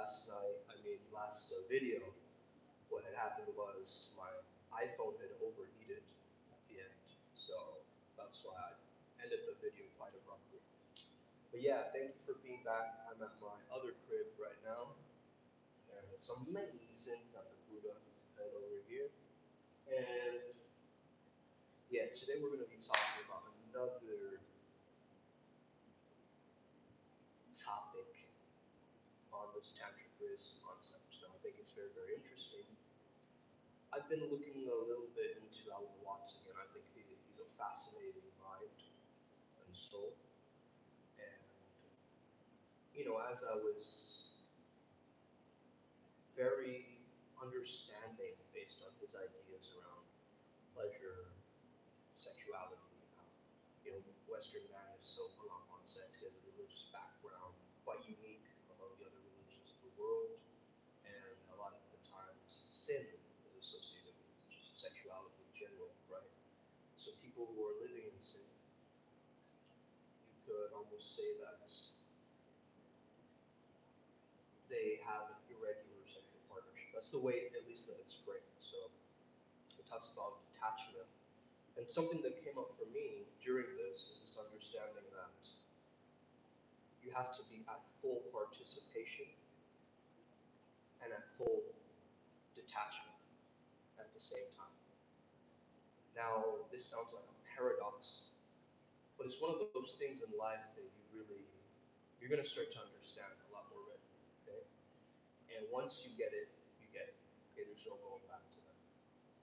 last video, what had happened was my iPhone had overheated at the end, so that's why I ended the video quite abruptly. But yeah, thank you for being back. I'm at my other crib right now, and it's amazing. Got the Buddha head over here, and yeah, today we're going to be talking about another topic on this Tantric Rizz concept. Now, I think it's very, very interesting. I've been looking a little bit into AWAKENS again. I think he's a fascinating mind and soul. And, as I was very understanding based on his ideas around pleasure, sexuality, how, Western man is so hung up on sex. He has a religious background, quite unique among the other religions of the world. And a lot of the times, sin is associated with just sexuality in general, right? So people who are living in sin, you could almost say that they have an irregular sexual partnership. That's the way, at least, that it's framed. So it talks about detachment. And something that came up for me during this is this understanding that you have to be at full participation and at full detachment at the same time. Now, this sounds like a paradox, but it's one of those things in life that you're going to start to understand a lot more readily, okay? And once you get it, you get it, okay? There's no going back to that.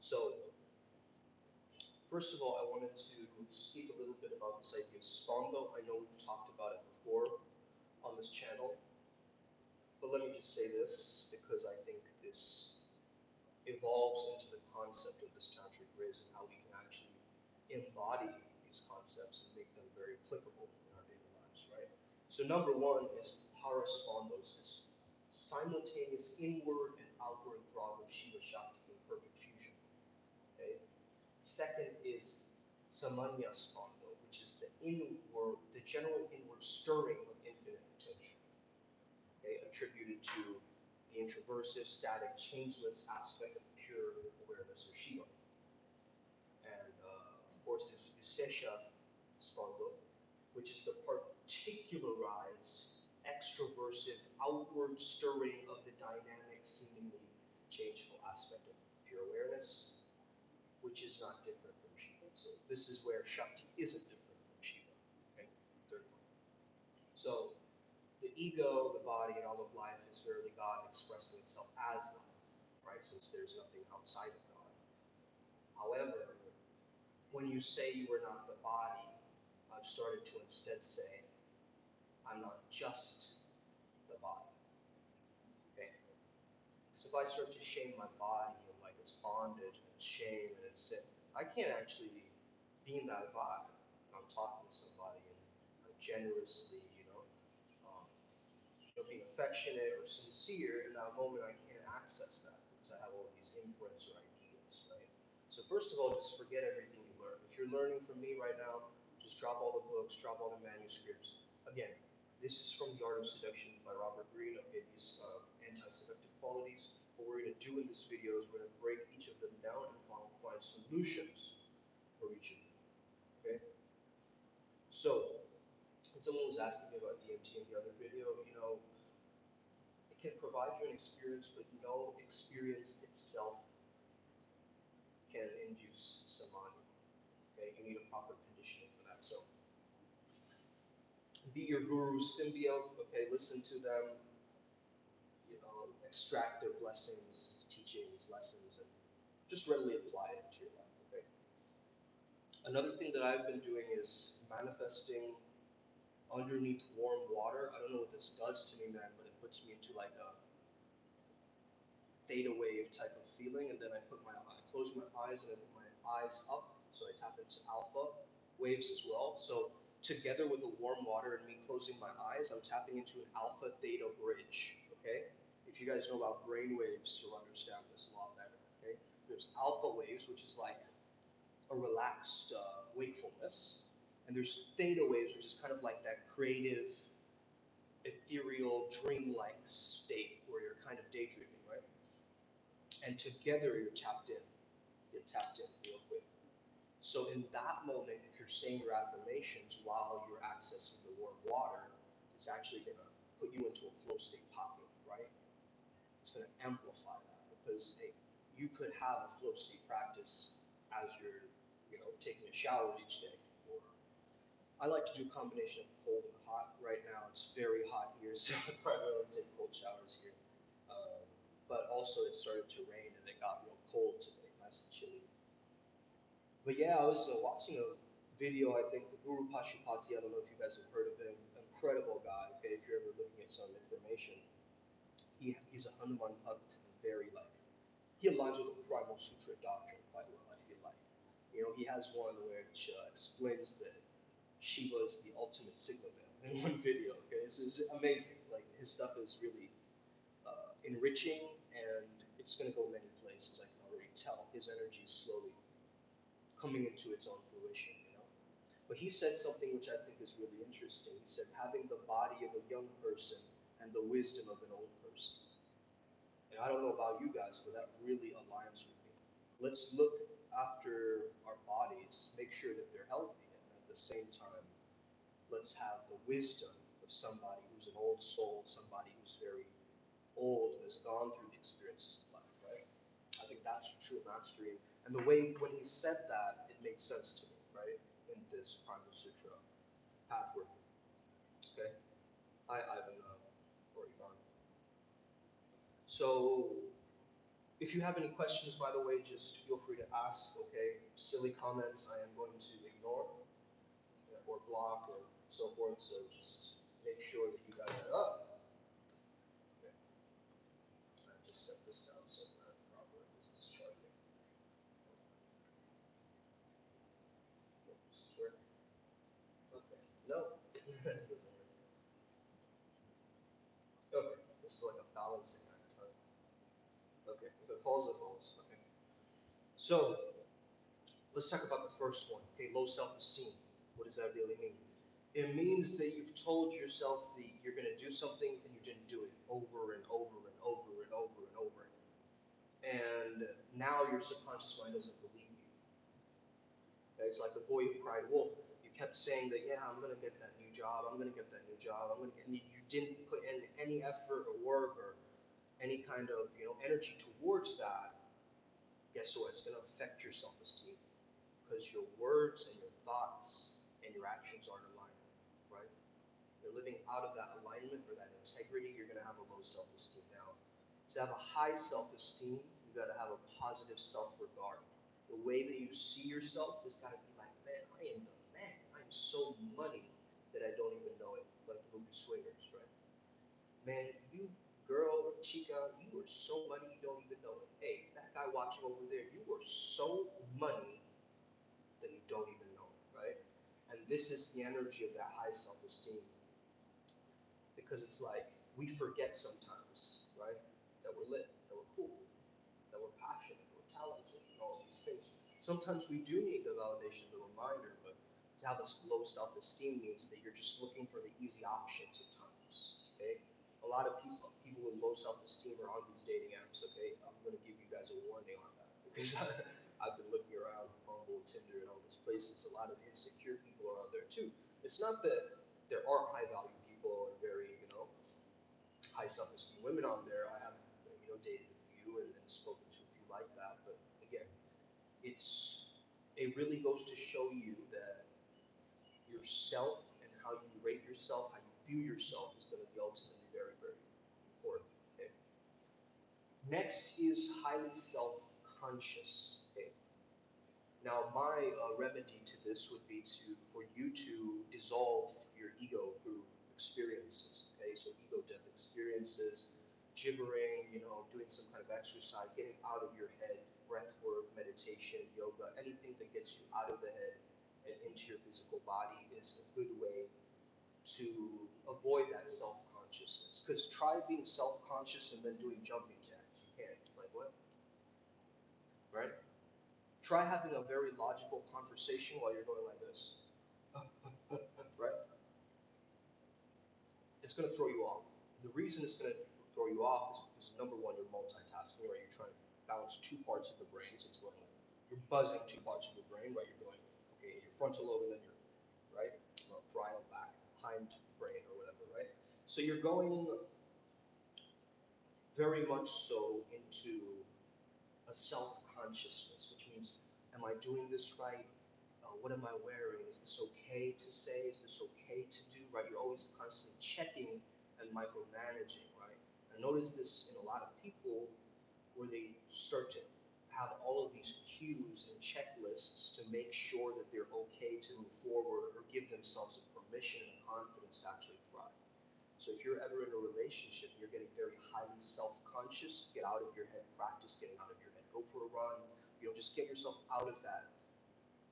So, first of all, I wanted to speak a little bit about this idea of spondo. I know we've talked about it before on this channel, but let me just say this because I think this evolves into the concept of this Tantric Rizz and how we can actually embody these concepts and make them very applicable in our daily lives, right? So number one is paraspondos, this simultaneous inward and outward throb of Shiva Shakti in perfect fusion. Okay. Second is samanya spondo, which is the general inward stirring of infinite potential. Okay, attributed to the introversive, static, changeless aspect of pure awareness of Shiva. And of course, there's Visesha Spondo, which is the particularized, extroversive, outward stirring of the dynamic, seemingly changeful aspect of pure awareness, which is not different from Shiva. So this is where Shakti isn't different from Shiva. Okay, third one. So the ego, the body, and all of life is verily God expressing itself as life, right? Since there's nothing outside of God. However, when you say you are not the body, I've started to instead say, I'm not just the body. Okay? Because if I start to shame my body and like it's bondage and it's shame and it's sin, I can't actually be in that vibe. I'm talking to somebody and I'm generously, being affectionate or sincere. In that moment, I can't access that because I have all these imprints or ideas, right? So first of all, just forget everything you learn. If you're learning from me right now, just drop all the books, drop all the manuscripts. Again, this is from The Art of Seduction by Robert Greene. Okay, these anti-seductive qualities. What we're going to do in this video is we're going to break each of them down and find solutions for each of them. Okay. So, someone was asking me about DMT in the other video. It can provide you an experience, but no experience itself can induce samadhi. Okay, you need a proper conditioning for that. So, be your guru's symbiote. Okay, listen to them. Extract their blessings, teachings, lessons, and just readily apply it to your life. Okay. Another thing that I've been doing is manifesting underneath warm water. I don't know what this does to me, man, but it puts me into like a theta wave type of feeling, and then I close my eyes and I put my eyes up, so I tap into alpha waves as well. So together with the warm water and me closing my eyes, I'm tapping into an alpha theta bridge. Okay, if you guys know about brain waves, you'll understand this a lot better. Okay, there's alpha waves, which is like a relaxed wakefulness, and there's theta waves, which is kind of like that creative, ethereal, dreamlike state where and together you're tapped in. Get tapped in real quick. So in that moment, if you're saying your affirmations while you're accessing the warm water, it's actually gonna put you into a flow state pocket, right? It's gonna amplify that because hey, you could have a flow state practice as you're, taking a shower each day. Or I like to do a combination of cold and hot. Right now it's very hot here, so I primarily take cold showers here. Um, but also it started to rain and it got real cold today, nice and chilly. But yeah, I was watching a video. I think the Guru Pashupati. I don't know if you guys have heard of him. Incredible guy. Okay, if you're ever looking at some information, he's a Hanuman Bhakt, very like he aligns with the Primal Sutra doctrine quite well. I feel like, he has one which explains that Shiva is the ultimate Sigma male in one video. Okay, this is amazing. Like his stuff is really enriching, and it's going to go many places. I can already tell his energy is slowly coming into its own fruition. But he said something which I think is really interesting. He said, having the body of a young person and the wisdom of an old person. And I don't know about you guys, but that really aligns with me. Let's look after our bodies, make sure that they're healthy, and at the same time, let's have the wisdom of somebody who's an old soul, somebody who's very old and has gone through the experiences of life, right? I think that's true mastery. And the way when he said that, it makes sense to me, right? In this Primal Sutra pathway. Okay? Hi, Ivan, or Ivan. So, if you have any questions, by the way, just feel free to ask, okay? Silly comments I am going to ignore or block or so forth, so just make sure that you guys are up. Okay. I just set this down somewhere properly. This is charging. This is working. Okay. No. It doesn't work. Okay. This is like a balancing act, huh? Okay. If it falls, it falls. Okay. So let's talk about the first one. Okay, low self-esteem. What does that really mean? It means that you've told yourself that you're going to do something and you didn't do it over and over and over and over and over. And now your subconscious mind doesn't believe you. Okay, it's like the boy who cried wolf. You kept saying that, yeah, I'm going to get that new job. I'm going to get that new job. I'm going to get, and you didn't put in any effort or work or any kind of energy towards that. Guess what? It's going to affect your self-esteem because your words and your thoughts and your actions aren't aligned, right? You're living out of that alignment or that integrity, you're going to have a low self-esteem. Now, to have a high self-esteem, you got to have a positive self-regard. The way that you see yourself has got to be like, man, I am the man. I'm so money that I don't even know it, like the movie Swingers, right? Man, you girl, chica, you are so money you don't even know it. Hey, that guy watching over there, you are so money that you don't even know, right? And this is the energy of that high self-esteem because it's like we forget sometimes, right? That we're lit, that we're cool, that we're passionate, that we're talented, and all these things. Sometimes we do need the validation, the reminder, but to have a low self-esteem means that you're just looking for the easy options at times, okay? A lot of people with low self-esteem are on these dating apps, okay? I'm going to give you guys a warning on that because I've been looking around Bumble, Tinder, and all these places. A lot of insecure people are on there too. It's not that there aren't high-value people and very, high self-esteem women on there. I have, dated a few and spoken to a few like that. But again, it really goes to show you that yourself and how you rate yourself, how you view yourself is going to be ultimately very, very important. Okay. Next is highly self-conscious. Okay. Now, my remedy to this would be for you to dissolve your ego through experiences. Okay, so ego death experiences, gibbering, doing some kind of exercise, getting out of your head, breath work, meditation, yoga, anything that gets you out of the head and into your physical body is a good way to avoid that self-consciousness. Because try being self-conscious and then doing jumping jacks. You can't. It's like what? Right? Try having a very logical conversation while you're going like this, right? It's going to throw you off. The reason it's going to throw you off is because number one, you're multitasking, right? You're trying to balance two parts of the brain. So it's going like, you're buzzing two parts of the brain, right? You're going, okay, your frontal lobe and then your, right? Parietal back, hind brain or whatever, right? So you're going very much so into a self-consciousness, which means, am I doing this right? What am I wearing? Is this okay to say? Is this okay to do? Right? You're always constantly checking and micromanaging, right? I notice this in a lot of people where they start to have all of these cues and checklists to make sure that they're okay to move forward or give themselves a permission and a confidence to actually thrive. So if you're ever in a relationship, you're getting very highly self-conscious, get out of your head, practice getting out of your head. Go for a run, just get yourself out of that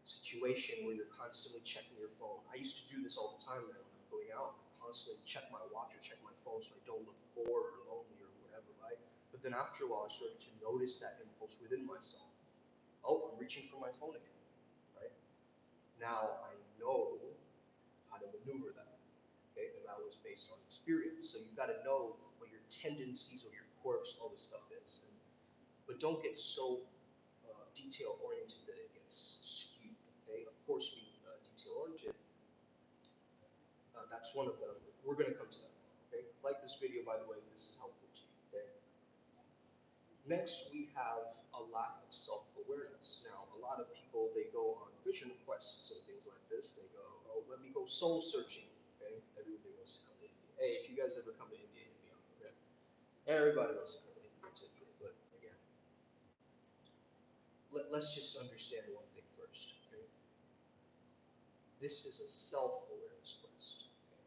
situation where you're constantly checking your phone. I used to do this all the time, man, when I'm going out. I constantly check my watch or check my phone so I don't look bored or lonely or whatever, right? But then after a while, I started to notice that impulse within myself. Oh, I'm reaching for my phone again, right? Now I know how to maneuver that. Okay, and that was based on experience. So you've got to know what your tendencies or your quirks, all this stuff is. But don't get so detail oriented that it gets skewed. Okay, of course, be detail oriented. That's one of them. We're going to come to that. Okay, like this video, by the way, if this is helpful to you. Okay. Next, we have a lack of self-awareness. Now, a lot of people, they go on vision quests and things like this. They go, oh, let me go soul searching. Okay, everybody wants to come to India. Hey, if you guys ever come to India, hit me up. Okay, everybody wants to come to India, but again, let's just understand one thing first. Okay, this is a self-awareness quest. Okay?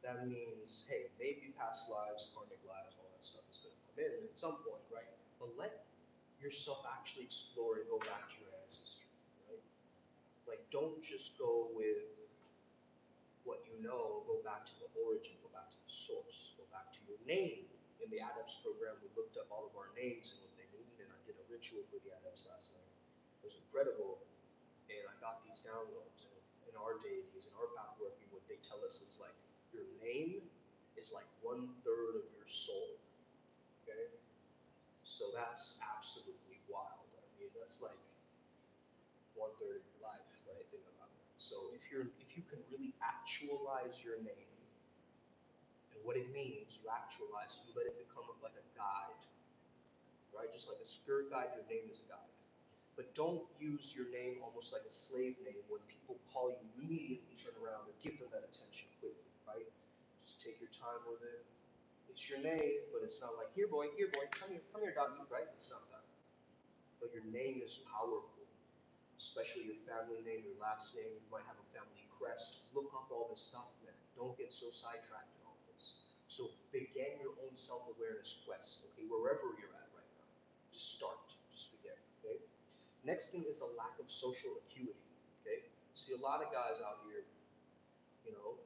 That means, hey, maybe past lives, karmic lives, all that stuff is going to come in at some point, right? But let yourself actually explore and go back to your ancestry, right? Like, don't just go with what you know, go back to the origin, go back to the source, go back to your name. In the Adepts program, we looked up all of our names and what they mean, and I did a ritual for the Adepts last night. It was incredible, and I got these downloads. And in our deities, in our path working, what they tell us is like, your name is like 1/3 of your soul, okay? So that's absolutely wild. I mean, that's like 1/3 of your life, right? Think about it. So if you can really actualize your name and what it means, you actualize, you let it become like a guide, right? Just like a spirit guide, your name is a guide. But don't use your name almost like a slave name. When people call you, immediately turn around and give them that attention quickly, right? Just take your time with it. It's your name, but it's not like, here boy, come here, doggy, right? It's not that. But your name is powerful, especially your family name, your last name. You might have a family crest. Look up all this stuff, man. Don't get so sidetracked in all this. So begin your own self-awareness quest, okay, wherever you're at right now. Just start, just begin, okay? Next thing is a lack of social acuity, okay? See a lot of guys out here, you know,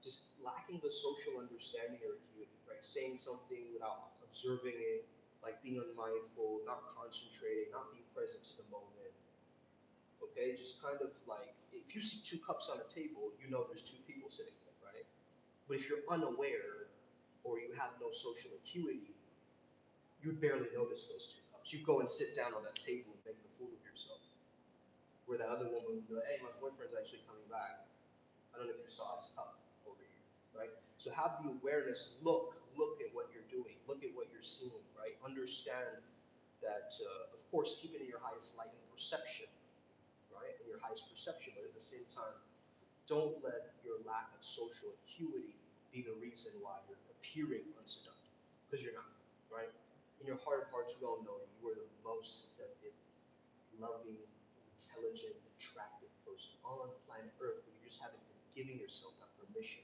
just lacking the social understanding or acuity, right? Saying something without observing it, like being unmindful, not concentrating, not being present to the moment, okay? Just kind of like, if you see two cups on a table, you know there's two people sitting there, right? But if you're unaware or you have no social acuity, you barely notice those two cups. You go and sit down on that table and make a fool of yourself. Where that other woman would be like, hey, my boyfriend's actually coming back. I don't know if you saw his cup over here, right? So have the awareness, look at what you're doing, look at what you're seeing, right? Understand that, of course, keep it in your highest light and perception, right? In your highest perception, but at the same time, don't let your lack of social acuity be the reason why you're appearing unseductive, because you're not, right? In your heart of hearts, we all know you are the most seductive, loving, intelligent, attractive person on planet Earth, but you just haven't been giving yourself that permission.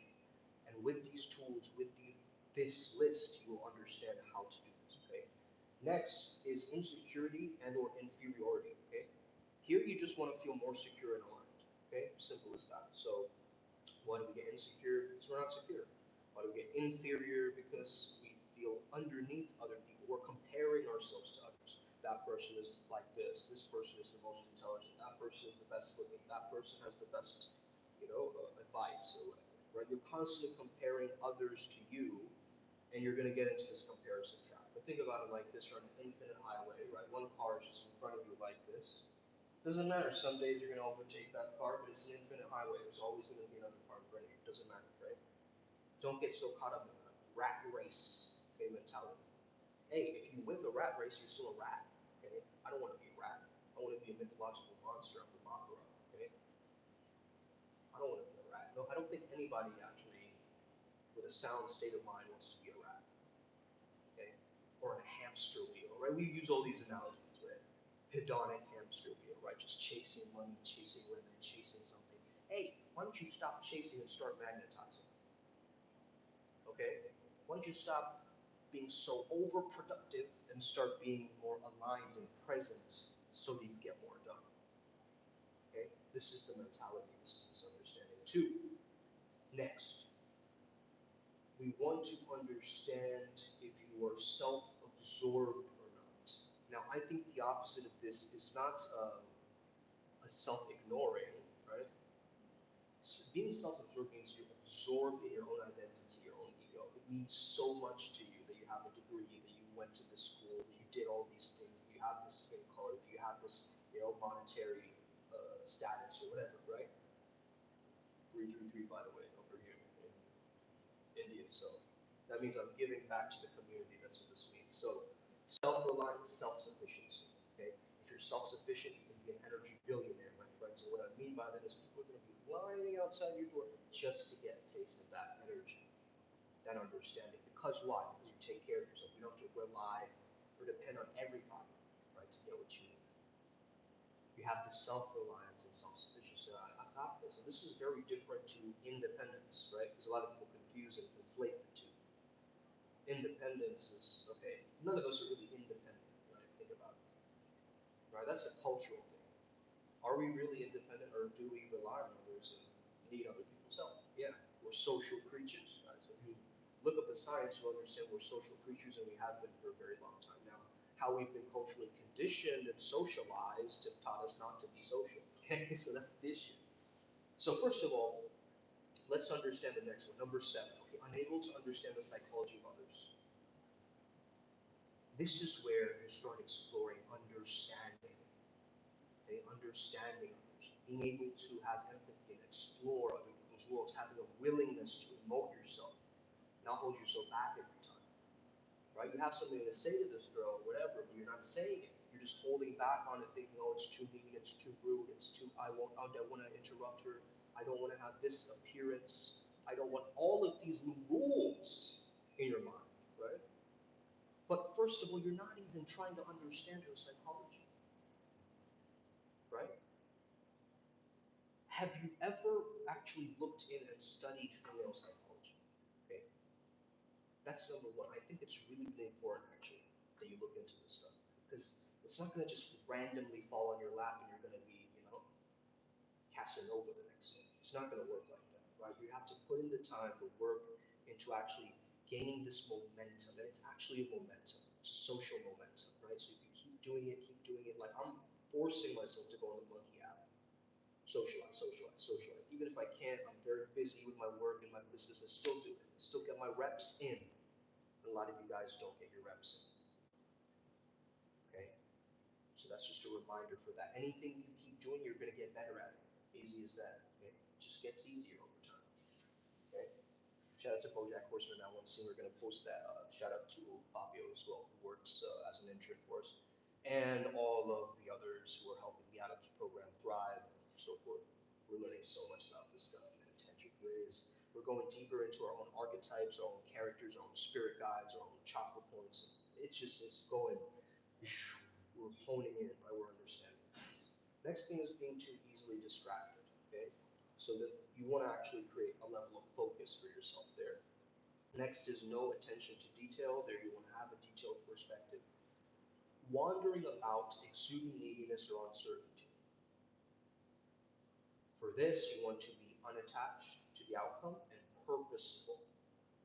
And with these tools, with this list, you will understand how to do this, okay? Next is insecurity and or inferiority, okay? Here you just want to feel more secure and aligned, okay? Simple as that. So why do we get insecure? Because we're not secure. Why do we get inferior? Because we feel underneath other people. We're comparing ourselves to others. That person is like this person is the most intelligent, that person is the best looking, that person has the best, advice or whatever, right? You're constantly comparing others to you, and you're going to get into this comparison trap. But think about it like this: you're on an infinite highway, Doesn't matter. Some days you're gonna overtake that car, but it's an infinite highway. There's always gonna be another car in front of you. Doesn't matter, right? Don't get so caught up in a rat race, okay, mentality. Hey, if you win the rat race, you're still a rat, okay? I don't want to be a rat. I want to be a mythological monster of the Makara, okay? I don't want to be a rat. No, I don't think anybody actually, with a sound state of mind, wants to be a rat, okay? Or in a hamster wheel, right? We use all these analogies, right? Hedonic hamster wheel, right? Just chasing money, chasing women, chasing something. Hey, why don't you stop chasing and start magnetizing? Okay? Why don't you stop being so overproductive and start being more aligned and present so you can get more done? Okay? This is the mentality, this is this understanding. Two, next, we want to understand if you are self-absorbed or not. Now, I think the opposite of this is not a self-ignoring, right? Being self-absorbed means you're absorbed in your own identity, your own ego. It means so much to you that you have a degree, that you went to this school, that you did all these things, that you have this skin color, that you have this, monetary status or whatever, right? 333, by the way, over here in India. So that means I'm giving back to the community. That's what this means. So self-reliance, self-sufficiency. Okay, if you're self-sufficient, you can be an energy billionaire, my friends. And what I mean by that is people are going to be lining outside your door just to get a taste of that energy, that understanding. Because why? Because you take care of yourself. You don't have to rely or depend on everybody, right, to get what you need. You have the self-reliance and self-sufficiency. I've got this. And this is very different to independence, right? Because a lot of people confuse and conflate the two. Independence is, okay, none of us are really independent, right? Think about it. Right? That's a cultural thing. Are we really independent, or do we rely on others and need other people's help? Yeah, we're social creatures, right? So if you look up the science, you'll understand we're social creatures, and we have been for a very long time now. How we've been culturally conditioned and socialized have taught us not to be social. Okay, so that's the issue. So first of all, let's understand the next one, number 7. Okay, unable to understand the psychology of others. This is where you start exploring understanding. Okay, understanding others, being able to have empathy and explore other people's worlds, having a willingness to emote yourself, not hold yourself back every time. Right? You have something to say to this girl, or whatever, but you're not saying it. You're just holding back on it, thinking, oh, it's too mean, it's too rude, it's too. I don't want to interrupt her. I don't want to have this appearance. I don't want all of these rules in your mind, right? But first of all, you're not even trying to understand her psychology, right? Have you ever actually looked in and studied female psychology? Okay, that's number one. I think it's really, really important actually that you look into this stuff, because it's not going to just randomly fall on your lap and you're going to be, Casanova the next day. It's not going to work like that, right? You have to put in the time, the work into actually gaining this momentum, and it's actually a momentum. It's a social momentum, right? So if you keep doing it. Like I'm forcing myself to go on the monkey app, socialize, socialize, socialize. Even if I can't, I'm very busy with my work and my business. I still do it. I still get my reps in. And a lot of you guys don't get your reps in. Okay? So that's just a reminder for that. Anything you keep doing, you're going to get better at it. Easy as that. Okay? It just gets easier over time. Okay? Shout out to Bojack Horseman, that one scene. We're going to post that. Shout out to Fabio as well, who works as an intern for us, and all of the others who are helping the Adams program thrive and so forth. We're learning so much about this stuff, man. Tantric Rizz. We're going deeper into our own archetypes, our own characters, our own spirit guides, our own chakra points. It's going. We're honing in, right? We're understanding things. Next thing is being too easily distracted. Okay, so that you want to actually create a level of focus for yourself there. Next is no attention to detail. There you want to have a detailed perspective. Wandering about, exuding neediness or uncertainty. For this, you want to be unattached to the outcome and purposeful,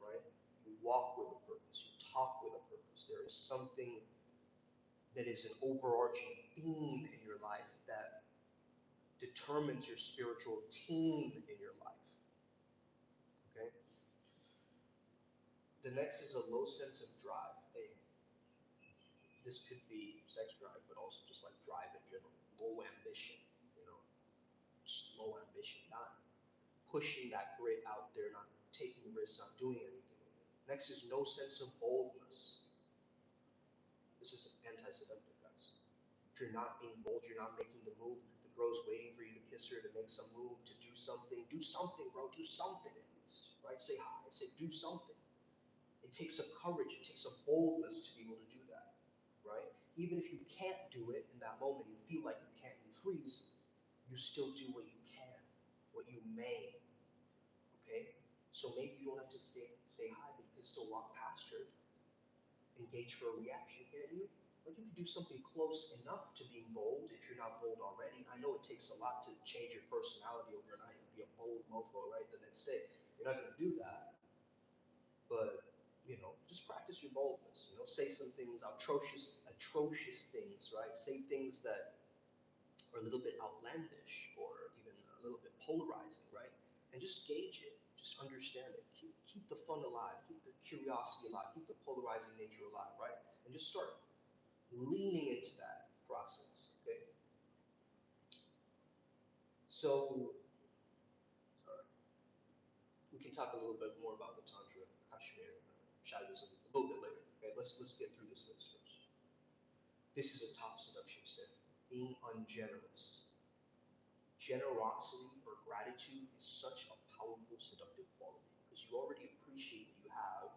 right? You walk with a purpose, you talk with a purpose. There is something that is an overarching theme in your life that determines your spiritual team in your life. Okay? The next is a low sense of drive. This could be sex drive, but also just like drive in general, low ambition, you know, just low ambition, not pushing that grit out there, not taking risks, not doing anything with it. Next is no sense of boldness. This is anti-seductive, guys. If you're not being bold, you're not making the move. The girl's waiting for you to kiss her, to make some move, to do something. Do something, bro. Do something at least, right? Say hi. Say do something. It takes a courage. It takes a boldness to be able to do that, right? Even if you can't do it in that moment, you feel like you can't, you freeze. You still do what you can, what you may. Okay? So maybe you don't have to say hi, but you can still walk past her, engage for a reaction, can't you? Like you can do something close enough to being bold if you're not bold already. I know it takes a lot to change your personality overnight and be a bold mofo, right, the next day. You're not gonna do that. But you know, just practice your boldness. You know, say some things, atrocious things, right? Say things that are a little bit outlandish or even a little bit polarizing, right? And just gauge it, just understand it. Keep the fun alive, keep the curiosity alive, keep the polarizing nature alive, right? And just start leaning into that process. Okay. So we can talk a little bit more about the Tantra Kashmir Shaivism a little bit later. Okay, let's get through this list first. This is a top seduction sin. Being ungenerous. Generosity or gratitude is such a powerful seductive quality because you already appreciate what you have,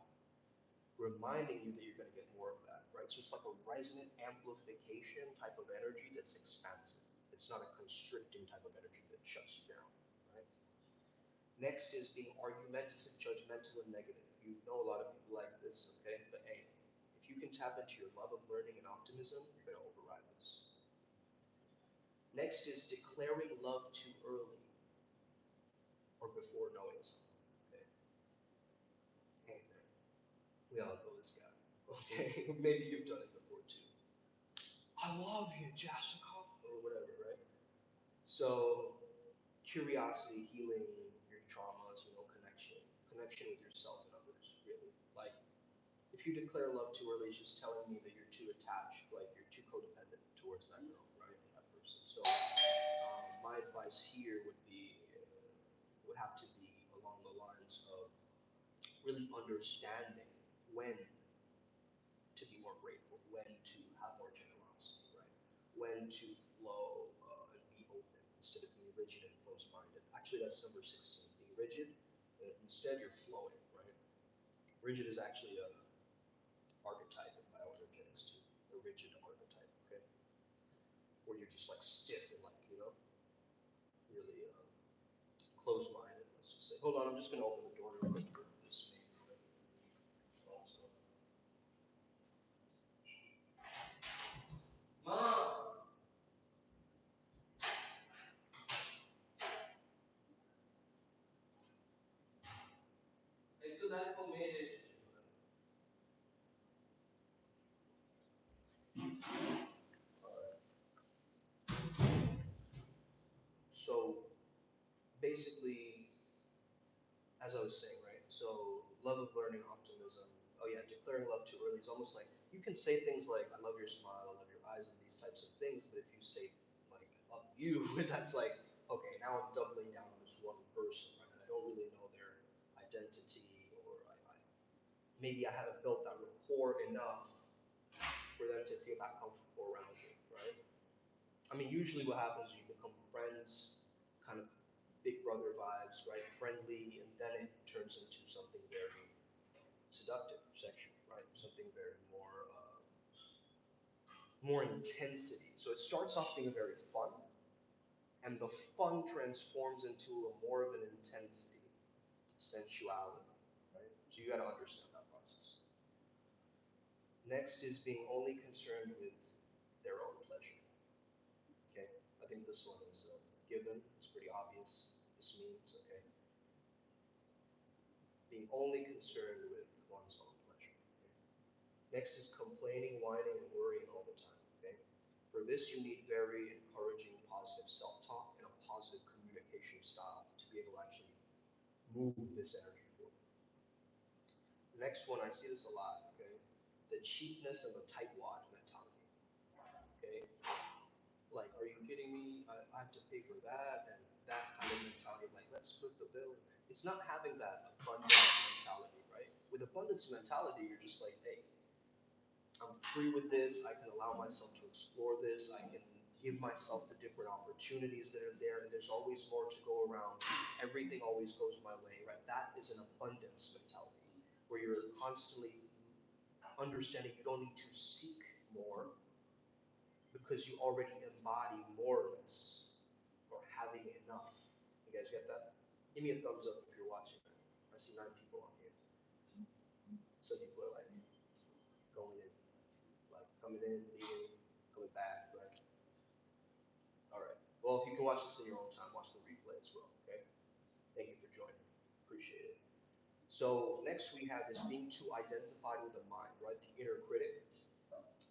reminding you that you're going to get more of that, right? So it's like a resonant amplification type of energy that's expansive. It's not a constricting type of energy that shuts you down, right? Next is being argumentative, judgmental, and negative. You know a lot of people like this, okay? But hey, if you can tap into your love of learning and optimism, you're going to override this. Next is declaring love too early or before knowing something. Okay? Hey man, we all know this guy. Okay? Maybe you've done it before too. I love you, Jessica, or whatever, right? So curiosity, healing your traumas, you know, connection with yourself and others, really. Like if you declare love too early, it's just telling me that you're too attached, like you're too codependent towards that girl, right? That person. So my advice here would have to be along the lines of really understanding when to be more grateful, when to have more generosity, right? When to flow and be open instead of being rigid and closed-minded. Actually, that's number 16. Being rigid, instead you're flowing, right? Rigid is actually a archetype in bioenergetics too, a rigid archetype, okay? Where you're just like stiff and like, you know, really closed-minded, let's just say. Hold on, I'm just gonna open the door real quick for this man. Also. Mom! Ito dahil po may So basically, as I was saying, right? So love of learning, optimism. Oh yeah, declaring love too early is almost like you can say things like "I love your smile," "I love your eyes," and these types of things. But if you say like "I love you," that's like okay, now I'm doubling down on this one person, right? And I don't really know their identity, or maybe I haven't built that rapport enough for them to feel that comfortable around me, right? I mean, usually what happens is you become friends, kind of big brother vibes, right? Friendly, and then it turns into something very seductive, sexual, right? Something very more intensity. So it starts off being very fun, and the fun transforms into a more of an intensity, sensuality, right? So you got to understand that process. Next is being only concerned with their own pleasure. Okay, I think this one is given. It's pretty obvious. This means okay, being only concerned with one's own pleasure. Okay? Next is complaining, whining, and worrying all the time. Okay, for this you need very encouraging, positive self-talk and a positive communication style to be able to actually move this energy forward. The next one, I see this a lot. Okay, the cheapness and the tightwad mentality. Okay, like, are you kidding me? I have to pay for that, and that kind of mentality. Like, let's split the bill. It's not having that abundance mentality, right? With abundance mentality, you're just like, hey, I'm free with this. I can allow myself to explore this. I can give myself the different opportunities that are there, and there's always more to go around. Everything always goes my way, right? That is an abundance mentality where you're constantly understanding you don't need to seek more because you already embody moreness or having enough. You guys get that? Give me a thumbs up if you're watching. I see 9 people on here. Some people are like going in, like coming in, leaving, coming back, right? All right. Well, if you can watch this in your own time, watch the replay as well. Okay. Thank you for joining. Appreciate it. So next we have is being too identified with the mind, right? The inner critic.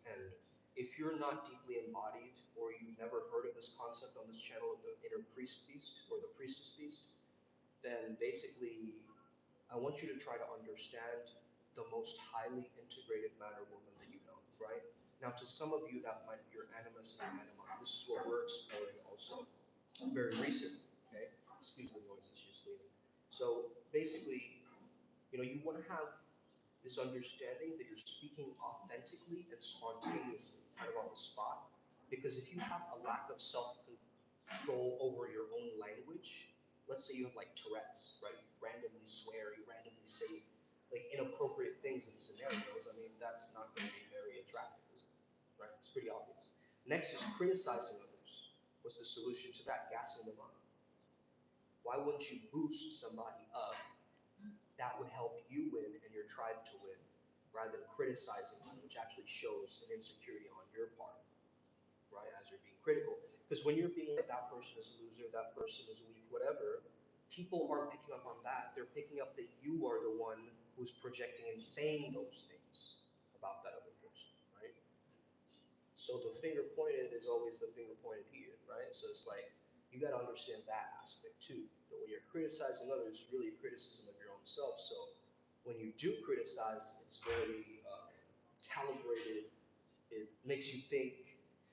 And if you're not deeply embodied, or you've never heard of this concept on this channel of the inner priest beast or the priestess beast, then basically I want you to try to understand the most highly integrated man or woman that you know, right? Now, to some of you, that might be your animus and your anima. This is what we're exploring also very recent, okay? Excuse the noise, it's just leaving. So basically, you want to have this understanding that you're speaking authentically and spontaneously, kind of on the spot. Because if you have a lack of self-control over your own language, let's say you have like Tourette's, right? You randomly swear, you randomly say like inappropriate things in scenarios. I mean, that's not going to be very attractive, is it? Right? It's pretty obvious. Next is criticizing others. What's the solution to that? Gassing them up. Why wouldn't you boost somebody up? That would help you win and your tribe to win, rather than criticizing them, which actually shows an insecurity on your part, right? As you're being critical. Because when you're being like, that person is a loser, that person is weak, whatever, people aren't picking up on that. They're picking up that you are the one who's projecting and saying those things about that other person, right? So the finger pointed is always the finger pointed here, right? So it's like, you got to understand that aspect too. That when you're criticizing others, really a criticism of your own self. So when you do criticize, it's very calibrated. It makes you think.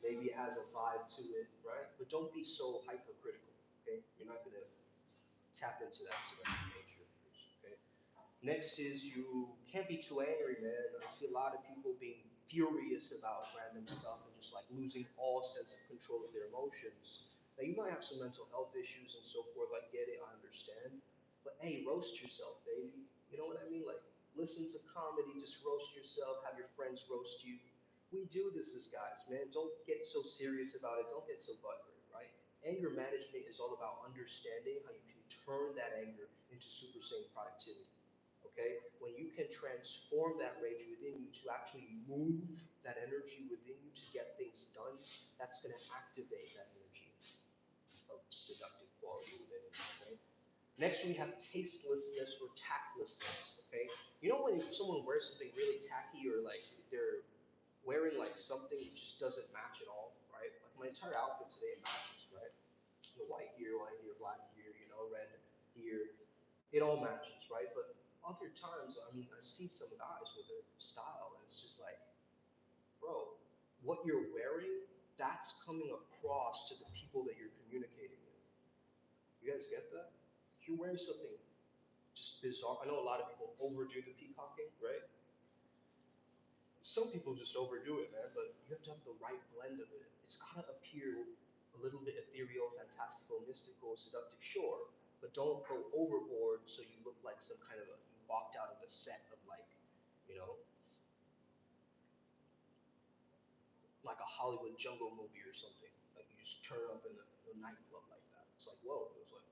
Maybe it has a vibe to it, right? But don't be so hypercritical. Okay, you're not gonna tap into that selective nature of yours. Okay. Next is you can't be too angry, man. I see a lot of people being furious about random stuff and just like losing all sense of control of their emotions. Now you might have some mental health issues and so forth. I get it, I understand. But hey, roast yourself, baby. You know what I mean? Like, listen to comedy, just roast yourself, have your friends roast you. We do this as guys, man. Don't get so serious about it. Don't get so butthurt, right? Anger management is all about understanding how you can turn that anger into super sane productivity. Okay? When you can transform that rage within you to actually move that energy within you to get things done, that's going to activate that energy of seductive quality within you. Okay? Next, we have tastelessness or tactlessness. Okay? You know when someone wears something really tacky, or like they're wearing like something that just doesn't match at all, right? Like my entire outfit today matches, right? The white here, black here, red here. It all matches, right? But other times, I mean, I see some guys with their style, and it's just like, bro, what you're wearing, that's coming across to the people that you're communicating with. You guys get that? If you're wearing something just bizarre, I know a lot of people overdo the peacocking, right? Some people just overdo it, man, but you have to have the right blend of it. It's gotta appear a little bit ethereal, fantastical, mystical, seductive, sure, but don't go overboard so you look like some kind of you walked out of a set of like, you know, like a Hollywood jungle movie or something. Like you just turn up in a nightclub like that. It's like, whoa, it was like,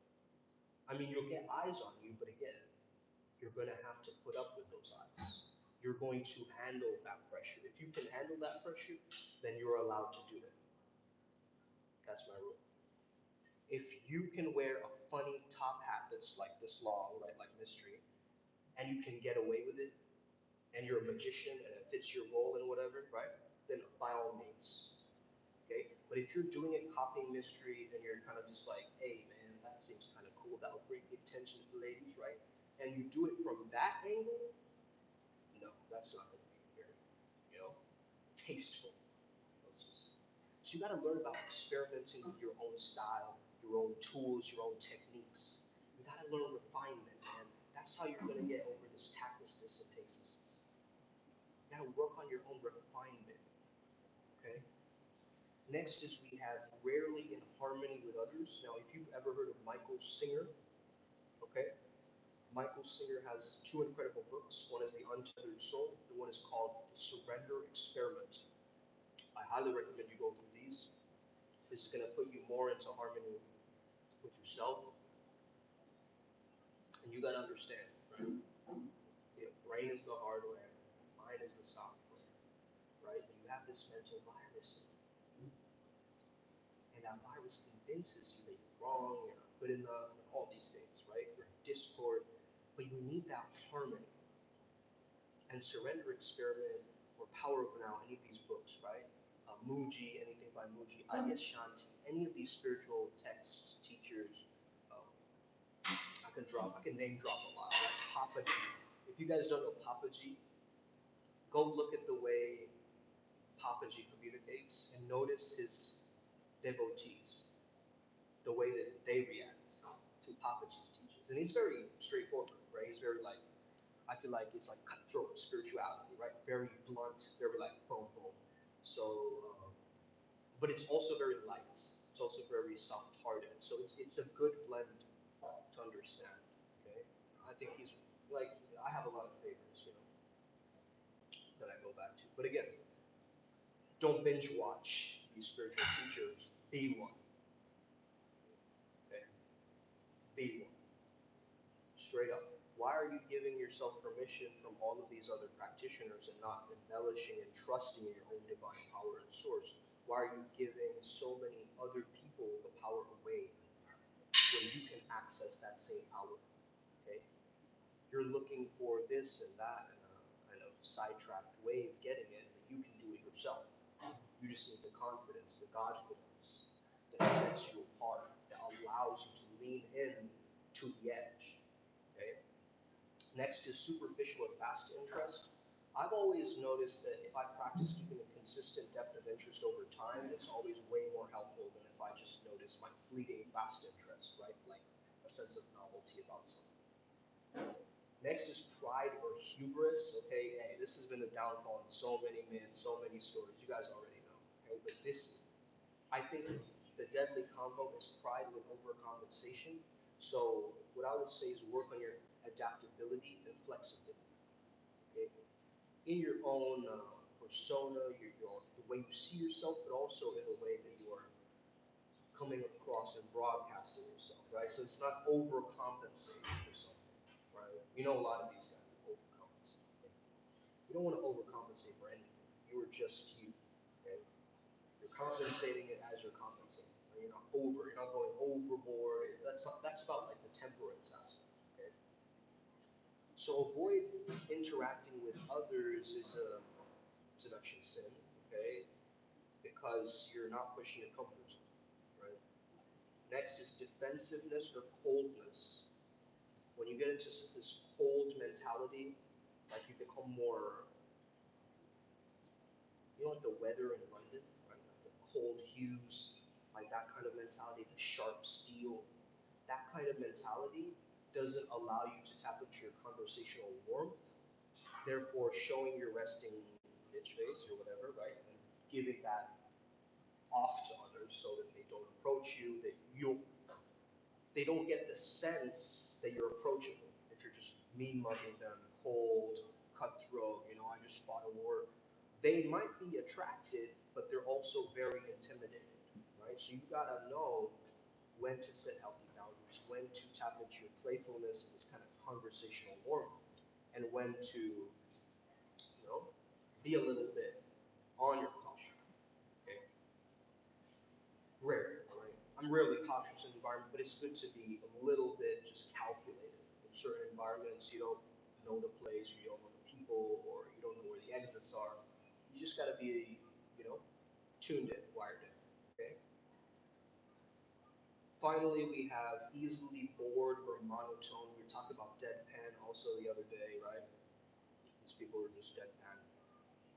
I mean, you'll get eyes on you, but again, you're gonna have to put up with those eyes. You're going to handle that pressure. If you can handle that pressure, then you're allowed to do it. That's my rule. If you can wear a funny top hat that's like this long, right, like mystery, and you can get away with it, and you're a magician and it fits your role and whatever, right, then by all means. Okay? But if you're doing it copying mystery and you're kind of just like, hey man, that seems kind of cool, that'll bring the attention to the ladies, right? And you do it from that angle, no, that's not going to be fair. tasteful. So you got to learn about experimenting with your own style, your own tools, your own techniques. You got to learn refinement, man. That's how you're going to get over this tactlessness and tastelessness. You got to work on your own refinement. Okay. Next is we have rarely in harmony with others. Now, if you've ever heard of Michael Singer, okay, Michael Singer has two incredible books. One is The Untethered Soul. The one is called The Surrender Experiment. I highly recommend you go through these. This is going to put you more into harmony with yourself. And you got to understand, right? Your brain is the hardware, mind is the software, right? You have this mental virus, and that virus convinces you that you're wrong, you're not good enough, and all these things, right? You're in discord, but you need that harmony. And Surrender Experiment or Power of Now, any of these books, right? Muji, anything by Muji, Shanti, any of these spiritual texts, teachers, I can name drop a lot. Right? Papaji. If you guys don't know Papaji, go look at the way Papaji communicates and notice his devotees, the way that they react to Papaji's teachings. And he's very straightforward, right? He's very like, I feel like it's like cutthroat spirituality, right? Very blunt, very like boom, boom. So, but it's also very light. It's also very soft-hearted. So it's a good blend to understand. Okay, I think he's like I have a lot of favorites, that I go back to. But again, don't binge watch these spiritual teachers. Be one. Okay, be one. Straight up. Why are you giving yourself permission from all of these other practitioners and not embellishing and trusting in your own divine power and source? Why are you giving so many other people the power away when you can access that same power? Okay? You're looking for this and that and a kind of sidetracked way of getting it, but you can do it yourself. You just need the confidence, the Godfidence that sets you apart, that allows you to lean in to the edge. Okay? Next is superficial and fast interest. I've always noticed that if I practice keeping a consistent depth of interest over time, it's always way more helpful than if I just notice my fleeting fast interest, right? Like a sense of novelty about something. Next is pride or hubris. Okay, hey, this has been a downfall in so many myths, so many stories. You guys already know. Okay, but this, I think, the deadly combo is pride with overcompensation. So what I would say is work on your adaptability and flexibility. Okay, in your own persona, the way you see yourself, but also in the way that you are coming across and broadcasting yourself, right? So it's not overcompensating for something, right? You know a lot of these guys overcompensate. Okay? You don't want to overcompensate for anything. You are just you. Okay? You're compensating it as you're compensating. Right? You're not over. You're not going overboard. That's about like the temperance aspect. Okay? So avoid interacting with others is a seduction sin. Okay? Because you're not pushing your comfort zone. Right? Next is defensiveness or coldness. When you get into this cold mentality, like you become more, like the weather in London, right? Like the cold hues, like that kind of mentality, the sharp steel, that kind of mentality doesn't allow you to tap into your conversational warmth. Therefore, showing your resting bitch face or whatever, right? And giving that off to others so that they don't approach you, that they don't get the sense that you're approachable. If you're just mean mugging them, cold, cutthroat, I just fought a war. They might be attracted, but they're also very intimidated, right? So you gotta know when to set healthy boundaries, when to tap into your playfulness and this kind of conversational warmth, and when to, be a little bit on your caution. Okay, rare, right? I'm rarely cautious in the environment, but it's good to be a little bit just calculated. In certain environments, you don't know the place, you don't know the people, or you don't know where the exits are. You just got to be, tuned in, wired in. Okay. Finally, we have easily bored or monotone. We talked about deadpan also the other day, right? These people are just deadpan.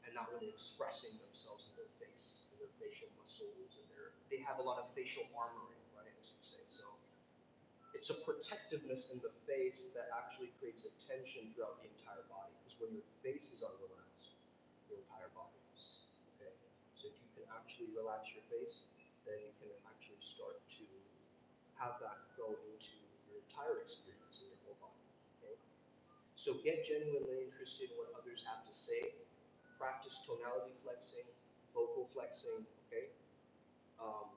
and not really expressing themselves in their face, in their facial muscles, and they have a lot of facial armoring, right, as you say. So it's a protectiveness in the face that actually creates a tension throughout the entire body. Because when your face is unrelaxed, your entire body is. Okay? So if you can actually relax your face, then you can actually start to have that go into your entire experience in your whole body. Okay? So get genuinely interested in what others have to say. Practice tonality flexing, vocal flexing. Okay. Um,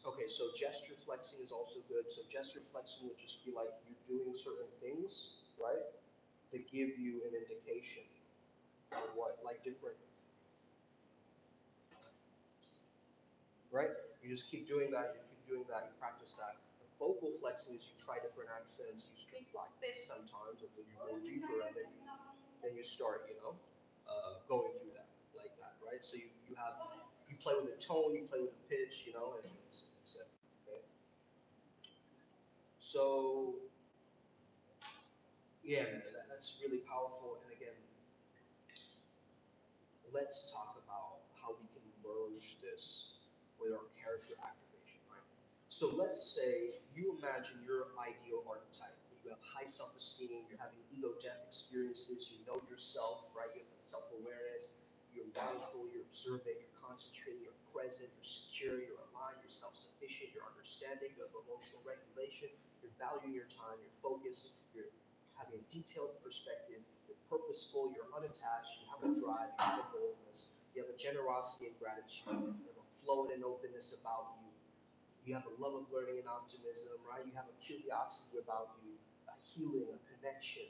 Okay, so gesture flexing is also good. So gesture flexing would just be like you doing certain things, right, that give you an indication of what, like different, right? You just keep doing that, you practice that. Vocal flexing is you try different accents, you speak like this sometimes, and then you go deeper, and then you start, going through that like that, right? So you play with a tone, you play with a pitch, and it's okay. So yeah, that's really powerful. And again, let's talk about how we can merge this with our character activation, right? So let's say you imagine your ideal archetype. You have high self-esteem, you're having ego-death experiences, you know yourself, right? You have that self-awareness, you're mindful, you're observant, you're concentrated, you're present, you're secure, you're aligned, you're self-sufficient, you're understanding, you have emotional regulation, you're valuing your time, you're focused, you're having a detailed perspective, you're purposeful, you're unattached, you have a drive, you have a boldness, you have a generosity and gratitude, you have a flow and an openness about you, you have a love of learning and optimism, right? You have a curiosity about you, a healing, a connection.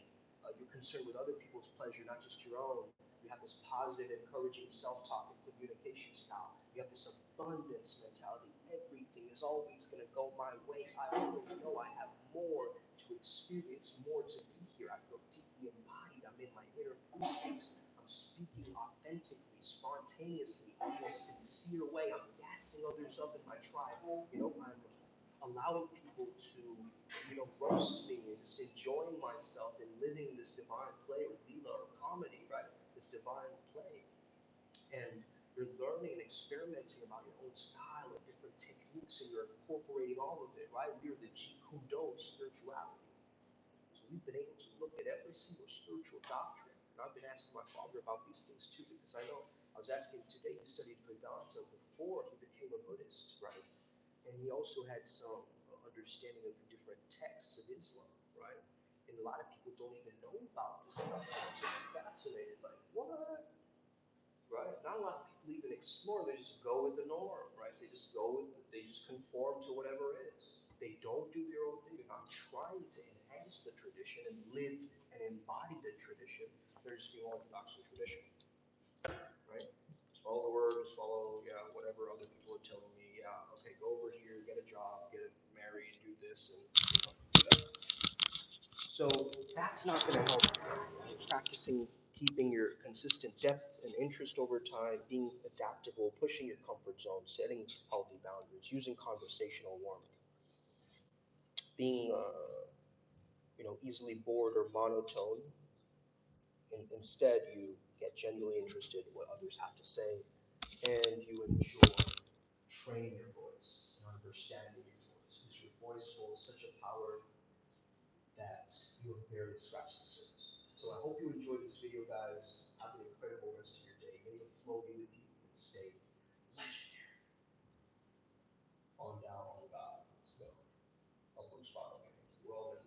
You're concerned with other people's pleasure, not just your own. You have this positive, encouraging self-talk and communication style. You have this abundance mentality. Everything is always going to go my way. I already know I have more to experience, more to be here. I feel deeply embodied. I'm in my inner blue space. I'm speaking authentically, spontaneously, in a sincere way. I'm gassing others up in my tribe. I'm allowing people to, roast me and just enjoying myself and living this divine play or Leela or comedy, right? This divine play. And you're learning and experimenting about your own style and different techniques, and you're incorporating all of it, right? We're the Jeet Kune Do spirituality. So we've been able to look at every single spiritual doctrine. And I've been asking my father about these things too, because I know I was asking him today, he studied Vedanta before he became a Buddhist, right? And he also had some understanding of the different texts of Islam, right? And a lot of people don't even know about this stuff. I'm fascinated, like, what? Right? Not a lot of people even explore. They just go with the norm, right? They just conform to whatever is. They don't do their own thing. They're not trying to enhance the tradition and live and embody the tradition. They're just being orthodox in tradition, right? Just follow the word, just follow, yeah, whatever other people are telling me. Yeah, okay, go over here, get a job, get married, do this, and do that. So that's not going to help you. Practicing keeping your consistent depth and interest over time, being adaptable, pushing your comfort zone, setting healthy boundaries, using conversational warmth, being easily bored or monotone. And instead, you get genuinely interested in what others have to say, and you enjoy training your voice and understanding your voice, because your voice holds such a power that you have barely scratched the surface. So I hope you enjoyed this video, guys. Have an incredible rest of your day. May the flow be with you and stay legendary. On down, on God. Let's go. Upward spiral. We're all in